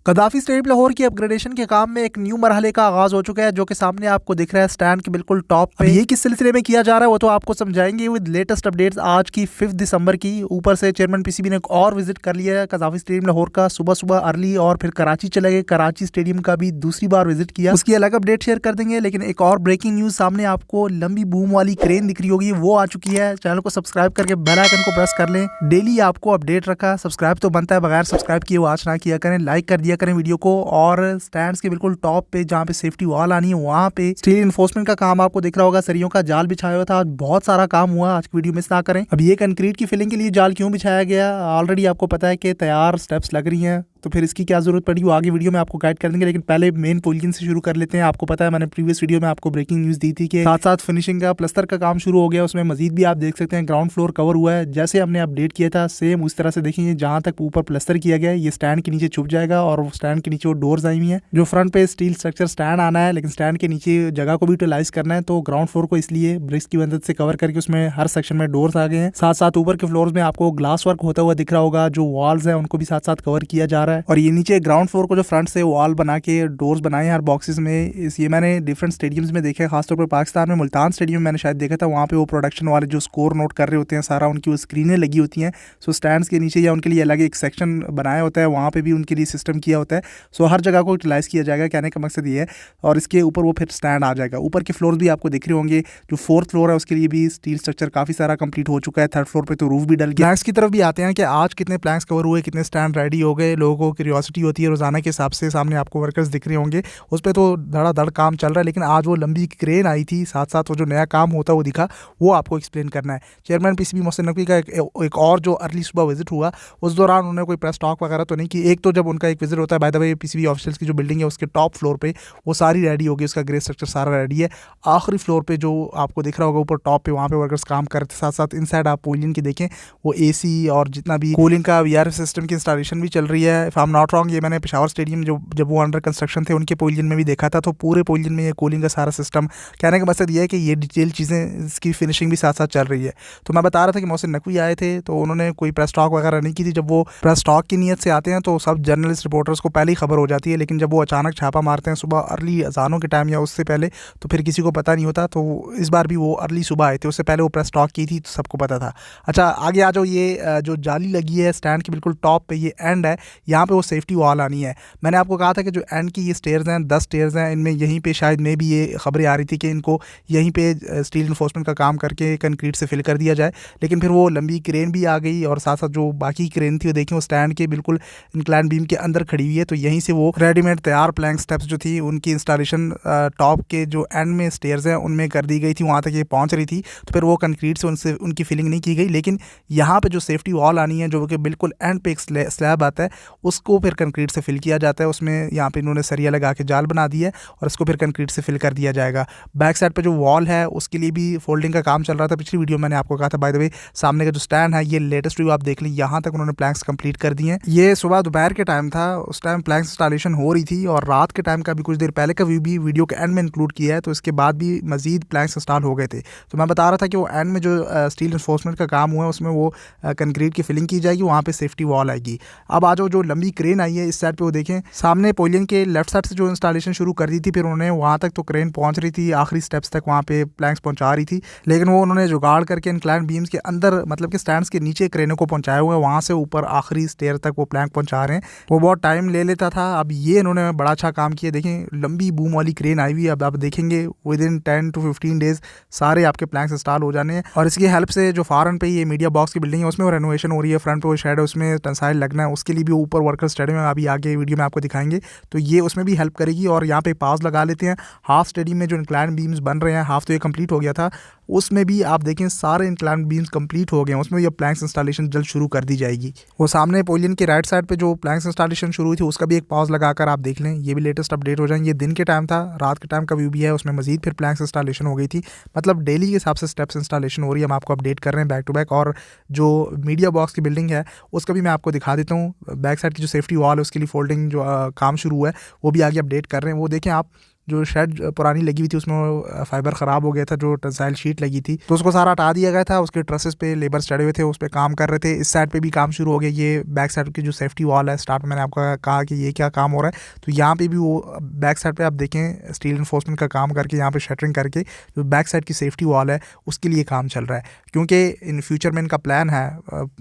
कदाफी stadium Lahore की upgradation के काम में एक न्यू मरहले का आगाज हो चुका है, जो कि सामने आपको दिख रहा है स्टैंड के बिल्कुल टॉप पे। ये किस सिलसिले में किया जा रहा है वो तो आपको समझाएंगे विद लेटेस्ट अपडेट्स आज की 5 दिसंबर की। ऊपर से चेयरमैन पीसीबी ने एक और विजिट कर लिया है कदाफी स्टेडियम लाहौर का, सुबह सुबह अर्ली, और फिर कराची चले गए, कराची स्टेडियम का भी दूसरी बार विजिट किया, उसकी अलग अपडेट शेयर कर देंगे। लेकिन एक और ब्रेकिंग न्यूज सामने आपको लंबी बूम वाली क्रेन दिख रही होगी, वो आ चुकी है। चैनल को सब्सक्राइब करके बेल आइकन को प्रेस कर लें, डेली आपको अपडेट रखा। सब्सक्राइब तो बनता है, बगैर सब्सक्राइब किए वॉच ना किया करें, लाइक कर दिया करें वीडियो को। और स्टैंड्स के बिल्कुल टॉप पे जहाँ पे सेफ्टी वॉल आनी है वहाँ पे स्टील इन्फोर्समेंट का काम आपको दिख रहा होगा, सरियों का जाल बिछाया हुआ था। आज बहुत सारा काम हुआ, आज की वीडियो मिस ना करें। अब ये कंक्रीट की फिलिंग के लिए जाल क्यों बिछाया गया, ऑलरेडी आपको पता है कि तैयार स्टेप्स लग रही हैं, तो फिर इसकी क्या जरूरत पड़ी वो आगे वीडियो में आपको गाइड कर देंगे। लेकिन पहले मेन पोलियन से शुरू कर लेते हैं। आपको पता है मैंने प्रीवियस वीडियो में आपको ब्रेकिंग न्यूज दी थी कि साथ साथ फिनिशिंग का प्लस्तर का काम शुरू हो गया, उसमें मजीद भी आप देख सकते हैं ग्राउंड फ्लोर कवर हुआ है। जैसे हमने अपडेट किया था सेम उस तरह से देखिए, जहाँ तक ऊपर प्लस्तर किया गया है ये स्टैंड के नीचे छुप जाएगा, और स्टैंड के नीचे वो डोर्स आई हुई है। जो फ्रंट पे स्टील स्ट्रक्चर स्टैंड आना है, लेकिन स्टैंड के नीचे जगह को भी यूटिलाइज करना है, तो ग्राउंड फ्लोर को इसलिए ब्रिक्स की मदद से कवर करके उसमें हर सेक्शन में डोर्स आ गए हैं। साथ साथ ऊपर के फ्लोर में आपको ग्लास वर्क होता हुआ दिख रहा होगा, जो वॉल्स है उनको भी साथ साथ कवर किया जा रहा है। और ये नीचे ग्राउंड फ्लोर को जो फ्रंट से वॉल बना के डोर्स बनाए हैं हर बॉक्सेस में, ये मैंने डिफरेंट स्टेडियम्स में देखे, खासतौर पर पाकिस्तान में मुल्तान स्टेडियम में मैंने शायद देखा था। वहाँ पे वो प्रोडक्शन वाले जो स्कोर नोट कर रहे होते हैं सारा, उनकी वो स्क्रीनें लगी होती हैं। सो स्टैंड्स के नीचे या उनके लिए अलग एक सेक्शन बनाया होता है, वहाँ पे भी उनके लिए सिस्टम किया होता है। सो हर जगह को यूटिलाइज किया जाएगा, कहने का मकसद ये है। और इसके ऊपर वो फिर स्टैंड आ जाएगा। ऊपर के फ्लोर भी आपको दिख रहे होंगे, जो 4th फ्लोर है उसके लिए भी स्टील स्ट्रक्चर काफी सारा कंप्लीट हो चुका है। 3rd फ्लोर पे तो रूफ भी डल गया। प्लैंक्स की तरफ भी आते हैं कि आज कितने प्लैंक्स कवर हुए, कितने स्टैंड रेडी हो गए। लोगों को क्यूरियोसिटी होती है रोजाना के हिसाब से, सामने आपको वर्कर्स दिख रहे होंगे, उस पर तो धड़ाधड़ काम चल रहा है। लेकिन आज वो लंबी क्रेन आई थी, साथ साथ वो जो नया काम होता वो दिखा, वो आपको एक्सप्लेन करना है। चेयरमैन पीसीबी मोहसिन नकवी का एक और जो अर्ली सुबह विजिट हुआ, उस दौरान उन्होंने कोई प्रेस टॉक वगैरह तो नहीं की। एक तो जब उनका एक विजिट होता है, by the way PCB officials की जो बिल्डिंग है उसके टॉप फ्लोर पे वो सारी रेडी होगी, उसका ग्रे स्ट्रक्चर सारा रेडी है। आखिरी फ्लोर पे जो आपको दिख रहा होगा ऊपर टॉप पे, वहाँ पे वर्कर्स काम कर रहे थे। साथ साथ इनसाइड आप पोलियन की देखें, वो एसी और जितना भी कूलिंग का वीआरएफ सिस्टम की इंस्टॉलेशन भी चल रही है। If I am not wrong, ये मैंने पेशावर स्टेडियम जब वो अंडर कंस्ट्रक्शन थे उनके पोलियन में भी देखा था, तो पूरे पोलियन में ये कूलिंग का सारा सिस्टम, कहने का मकसद ये है कि ये डिटेल चीज़ें, इसकी फिनिशिंग भी साथ साथ चल रही है। तो मैं बता रहा था कि मोहसिन नकवी आए थे, तो उन्होंने कोई प्रेस टॉक वगैरह नहीं की थी। जब वो प्रेस टॉक की नीयत से आते हैं तो सब जर्नलिस्ट रिपोर्टर्स को पहले ही खबर हो जाती है, लेकिन जब वो अचानक छापा मारते हैं सुबह अर्ली अजानों के टाइम या उससे पहले, तो फिर किसी को पता नहीं होता। तो इस बार भी वो अर्ली सुबह आए थे, उससे पहले वो प्रेस टॉक की थी तो सबको पता था। अच्छा आगे आ जाओ, ये जो जाली लगी है स्टैंड के बिल्कुल टॉप पे, ये एंड है, यहाँ पे वो सेफ्टी वॉल आनी है। मैंने आपको कहा था कि जो एंड की ये स्टेयर्स हैं 10 स्टेयर्स हैं, इनमें यहीं पे शायद में भी ये खबरें आ रही थी कि इनको यहीं पे स्टील इन्फोर्समेंट का काम करके कंक्रीट से फिल कर दिया जाए। लेकिन फिर वो लंबी क्रेन भी आ गई, और साथ साथ जो बाकी क्रेन थी वो देखिए वो स्टैंड के बिल्कुल इंक्लाइन बीम के अंदर खड़ी हुई है। तो यहीं से वो रेडीमेड तैयार प्लैंक स्टेप्स जो थी उनकी इंस्टॉलेशन टॉप के जो एंड में स्टेयर्स हैं उनमें कर दी गई थी, वहाँ तक ये पहुँच रही थी। तो फिर वो कंक्रीट से उनसे उनकी फिलिंग नहीं की गई। लेकिन यहाँ पे जो सेफ्टी वॉल आनी है, जो कि बिल्कुल एंड पे एक स्लैब आता है, उसको फिर कंक्रीट से फिल किया जाता है। उसमें यहाँ पे इन्होंने सरिया लगा के जाल बना दी है, और इसको फिर कंक्रीट से फिल कर दिया जाएगा। बैक साइड पे जो वॉल है उसके लिए भी फोल्डिंग का काम चल रहा था। पिछली वीडियो मैंने आपको कहा था, बाय द वे सामने का जो स्टैंड है, ये लेटेस्ट व्यू आप देख लें, यहाँ तक उन्होंने प्लैंक्स कंप्लीट कर दिए हैं। ये सुबह दोपहर के टाइम था, उस टाइम प्लैंक्स इंस्टॉलेशन हो रही थी, और रात के टाइम का भी कुछ देर पहले का व्यू भी वीडियो के एंड में इंक्लूड किया है। तो इसके बाद भी मजीद प्लैंक्स इंस्टॉल हो गए थे। तो मैं बता रहा था कि वो एंड में जो स्टील इन्फोर्समेंट का काम हुआ है उसमें वो कंक्रीट की फिलिंग की जाएगी, वहाँ पे सेफ्टी वॉल आएगी। अब आ जाओ, जो लंबी क्रेन आई है इस साइड पे वो देखें, सामने पोलियन के लेफ्ट साइड से जो इंस्टॉलेशन शुरू कर दी थी, फिर उन्होंने वहाँ तक तो क्रेन पहुँच रही थी, आखिरी स्टेप्स तक वहाँ पे प्लैंक्स पहुँचा रही थी। लेकिन वो उन्होंने जुगाड़ करके इंक्लाइन बीम्स के अंदर, मतलब कि स्टैंड्स के नीचे क्रेनों को पहुँचाए हुए हैं, वहाँ से ऊपर आखिरी स्टेयर तक वो प्लैंक पहुँचा रहे हैं। वो बहुत टाइम ले लेता था। अब ये इन्होंने बड़ा अच्छा काम किया। देखें लंबी बूम वाली क्रेन आई हुई है। अब आप देखेंगे विद इन 10 to 15 डेज सारे आपके प्लैंक्स इंस्टॉल हो जाने हैं। और इसकी हेल्प से जो फार एंड पे ये मीडिया बॉक्स की बिल्डिंग है उसमें वो रेनोवेशन हो रही है। फ्रंट पे वो शेड है, उसमें टेंसाइल लगना है, उसके लिए भी ऊपर वर्कर स्टेडियम में अभी आगे वीडियो में आपको दिखाएंगे, तो ये उसमें भी हेल्प करेगी। और यहाँ पे पास लगा लेते हैं। हाफ स्टेडियम में जो इंक्लाइन बीम्स बन रहे हैं, हाफ तो ये कंप्लीट हो गया था, उसमें भी आप देखें सारे इंक्लाइन बीम्स कंप्लीट हो गए हैं, उसमें ये प्लैंक्स इंस्टॉलेशन जल्द शुरू कर दी जाएगी। वो सामने पोलियन के राइट साइड पे जो प्लैंक्स इंस्टॉलेशन शुरू हुई थी उसका भी एक पॉज लगाकर आप देख लें, ये भी लेटेस्ट अपडेट हो जाएंगे। ये दिन के टाइम था, रात के टाइम का व्यू भी है, उसमें मजीद फिर प्लैंक्स इंस्टॉलेशन हो गई थी। मतलब डेली के हिसाब से स्टेप्स इंस्टॉलेशन हो रही है, हम आपको अपडेट कर रहे हैं बैक टू बैक। और जो मीडिया बॉक्स की बिल्डिंग है उसका भी मैं आपको दिखा देता हूँ। बैक साइड की जो सेफ्टी वॉल है उसके लिए फोल्डिंग जो काम शुरू हुआ है वो भी आगे अपडेट कर रहे हैं। वो देखें आप, जो शेड पुरानी लगी हुई थी उसमें फाइबर ख़राब हो गया था, जो टेंसाइल शीट लगी थी, तो उसको सारा हटा दिया गया था। उसके ट्रसेस पे लेबर्स चढ़े हुए थे, उस पर काम कर रहे थे। इस साइड पे भी काम शुरू हो गया। ये बैक साइड की जो सेफ्टी वॉल है, स्टार्ट में मैंने आपको कहा कि ये क्या काम हो रहा है, तो यहाँ पे भी वो बैक साइड पे आप देखें स्टील इन्फोर्समेंट का काम करके यहाँ पे शटरिंग करके जो बैक साइड की सेफ्टी वॉल है उसके लिए काम चल रहा है। क्योंकि इन फ्यूचर में इनका प्लान है,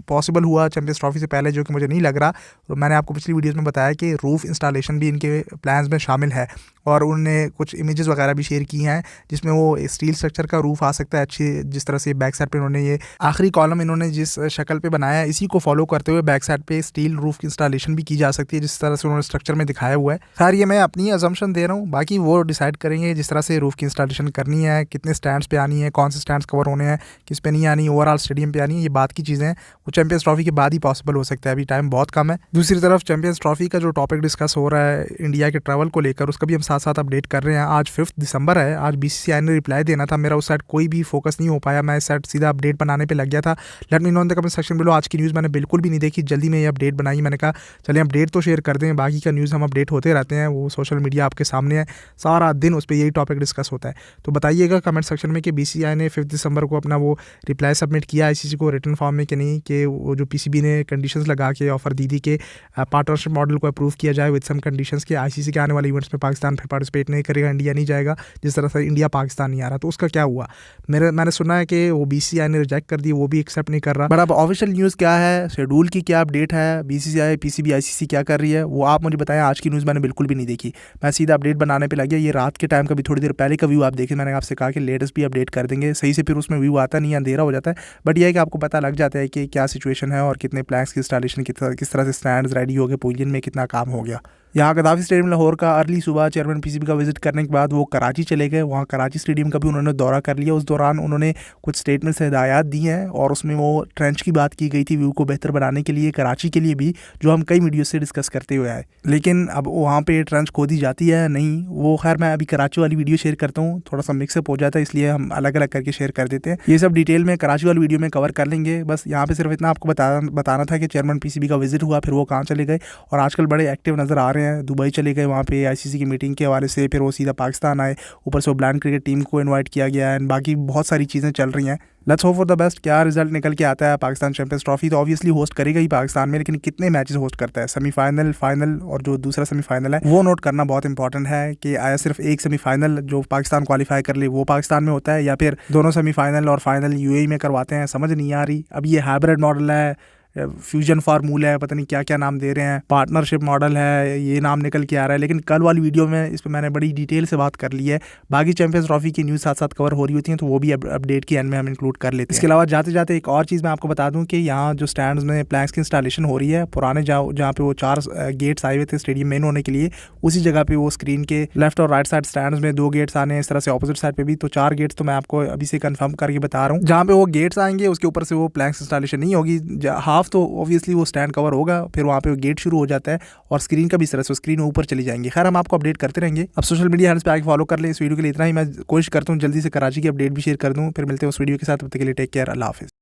पॉसिबल हुआ चैंपियंस ट्रॉफी से पहले, जो कि मुझे नहीं लग रहा, तो मैंने आपको पिछली वीडियोस में बताया कि रूफ इंस्टॉलेशन भी इनके प्लान्स में शामिल है। और उन्होंने कुछ इमेजेस वगैरह भी शेयर की हैं जिसमें वो स्टील स्ट्रक्चर का रूफ आ सकता है अच्छी, जिस तरह से बैक साइड पे उन्होंने ये आखिरी कॉलम इन्होंने जिस शक्ल पे बनाया है इसी को फॉलो करते हुए बैक साइड पे स्टील रूफ की इंस्टॉलेशन भी की जा सकती है, जिस तरह से उन्होंने स्ट्रक्चर में दिखाया हुआ है। खैर ये मैं अपनी अजम्पशन दे रहा हूँ, बाकी वो डिसाइड करेंगे जिस तरह से रूफ की इंस्टॉलेशन करनी है, कितने स्टैंड्स पे आनी है, कौन से स्टैंड्स कवर होने हैं, किस पे नहीं आनी, ओवरऑल स्टेडियम पे आनी है, ये बात की चीज़ें हैं। वो चैंपियंस ट्रॉफी के बाद ही पॉसिबल हो सकता है, अभी टाइम बहुत कम है। दूसरी तरफ चैंपियंस ट्रॉफी का जो टॉपिक डिस्कस हो रहा है इंडिया के ट्रैवल को लेकर, उसका भी हम साथ साथ अपडेट कर रहे हैं। आज 5 दिसंबर है, आज BCCI ने रिप्लाई देना था, मेरा उस साइड कोई भी फोकस नहीं हो पाया, मैं इस साइड सीधा अपडेट बनाने पे लग गया था। Let me know in the comment section below. आज की न्यूज़ मैंने बिल्कुल भी नहीं देखी, जल्दी में ये अपडेट बनाई, मैंने कहा चलिए अपडेट तो शेयर कर दें, बाकी का न्यूज़ हम अपडेट होते रहते हैं, वो सोशल मीडिया आपके सामने है, सारा दिन उस पर यही टॉपिक डिस्कस होता है। तो बताइएगा कमेंट सेक्शन में कि BCCI ने 5 दिसंबर को अपना वो रिप्लाई सबमिट किया ICC को रिटन फॉर्म में कि नहीं, कि वो जो PCB ने कंडीशंस लगा के ऑफर दी थी कि पार्टनरशिप मॉडल को अप्रूव किया जाए विद सम कंडीशंस के ICC के आने वाले इवेंट्स में पाकिस्तान फिर पार्टिसिपेट नहीं करेगा, इंडिया नहीं जाएगा, जिस तरह से इंडिया पाकिस्तान नहीं आ रहा। तो उसका क्या हुआ, मैंने सुना है कि वो BCCI ने रिजेक्ट कर दी, वो भी एक्सेप्ट नहीं कर रहा। बट अब ऑफिशियल न्यूज़ क्या है, शेड्यूल की क्या अपडेट है, BCCI PCB ICC क्या कर रही है, वो आप मुझे बताएं। आज की न्यूज़ मैंने बिल्कुल भी नहीं देखी, मैं सीधा अपडेट बनाने पे लग गया। ये रात के टाइम का भी थोड़ी देर पहले का व्यू आप देखें, मैंने आपसे कहा कि लेटेस्ट भी अपडेट कर देंगे सही से, फिर उसमें व्यू आता नहीं, अंधेरा हो जाता है। बट यह है कि आपको पता लग जाता है कि क्या सिचुएशन है और कितने प्लैंक्स की इंस्टॉलेशन, किस तरह से स्टैंड्स रेडी हो गए, पवेलियन में कितना काम हो गया। यहाँ गद्दाफी स्टेडियम लाहौर का अर्ली सुबह चेयरमैन PCB का विजिट करने के बाद वो कराची चले गए। वहाँ कराची स्टेडियम का भी उन्होंने दौरा कर लिया। उस दौरान उन्होंने कुछ स्टेटमेंट्स से हिदायत दी हैं और उसमें वो ट्रेंच की बात की गई थी व्यू को बेहतर बनाने के लिए, कराची के लिए भी, जो हम कई वीडियो से डिस्कस करते हुए आए। लेकिन अब वहाँ पे ट्रेंच खोदी जाती है नहीं, वो खैर मैं अभी कराची वाली वीडियो शेयर करता हूँ, थोड़ा सा मिक्सअप हो जाता है इसलिए हम अलग अलग करके शेयर कर देते हैं। ये सब डिटेल में कराची वाली वीडियो में कवर कर लेंगे। बस यहाँ पे सिर्फ इतना आपको बताना था कि चेयरमैन PCB का विजिट हुआ, फिर वो कहाँ चले गए, और आजकल बड़े एक्टिव नज़र आ रहे हैं। दुबई चले गए वहाँ पे ICC की मीटिंग के हवाले से, फिर वो सीधा पाकिस्तान आए, ऊपर से वो ब्लाइंड क्रिकेट टीम को इनवाइट किया गया एंड बाकी बहुत सारी चीज़ें चल रही हैं। Let's hope for the best. क्या रिजल्ट निकल के आता है। पाकिस्तान चैंपियंस ट्रॉफी तो ऑब्वियसली होस्ट करेगा ही पाकिस्तान में, लेकिन कितने मैचेस होस्ट करता है, सेमीफाइनल, फाइनल और जो दूसरा सेमीफाइनल है वो नोट करना बहुत इंपॉर्टेंट है कि आया सिर्फ एक सेमीफाइनल जो पाकिस्तान क्वालिफाई कर ले वो पाकिस्तान में होता है, या फिर दोनों सेमीफाइनल और फाइनल UAE में करवाते हैं, समझ नहीं आ रही। अब ये हाइब्रिड मॉडल है, फ्यूजन फार्मूला है, पता नहीं क्या क्या नाम दे रहे हैं, पार्टनरशिप मॉडल है, ये नाम निकल के आ रहा है। लेकिन कल वाली वीडियो में इस पर मैंने बड़ी डिटेल से बात कर ली है। बाकी चैंपियंस ट्रॉफी की न्यूज़ साथ साथ कवर हो रही होती हैं, तो वो भी अपडेट के एंड में हम इंक्लूड कर लेते हैं। इसके अलावा जाते जाते एक और चीज़ मैं आपको बता दूं कि यहाँ जो स्टैंड्स में प्लैंक्स की इंस्टॉलेशन हो रही है, पुराने जहाँ पे वो 4 गेट्स आए हुए थे स्टेडियम मेन होने के लिए, उसी जगह पे वो स्क्रीन के लेफ्ट और राइट साइड स्टैंड्स में 2 गेट्स आने हैं, इस तरह से ऑपोजिट साइड पे भी, तो 4 गेट्स तो मैं आपको अभी से कंफर्म करके बता रहा हूँ। जहाँ पे वो गेट्स आएंगे उसके ऊपर से वो प्लैंक्स इंस्टॉलेशन नहीं होगी, हाफ तो ऑब्वियसली वो स्टैंड कवर होगा, फिर वहाँ पे गेट शुरू हो जाता है और स्क्रीन का भी इस तरह से स्क्रीन ऊपर चली जाएंगी। खैर हम आपको अपडेट करते रहेंगे। अब सोशल मीडिया हैंडल्स पे आके फॉलो कर लें। इस वीडियो के लिए इतना ही, मैं कोशिश करता हूँ जल्दी से कराची की अपडेट भी शेयर कर दूँ। फिर मिलते हैं उस वीडियो के साथ, तब तक के लिए टेक केयर, अल्लाह हाफिज़।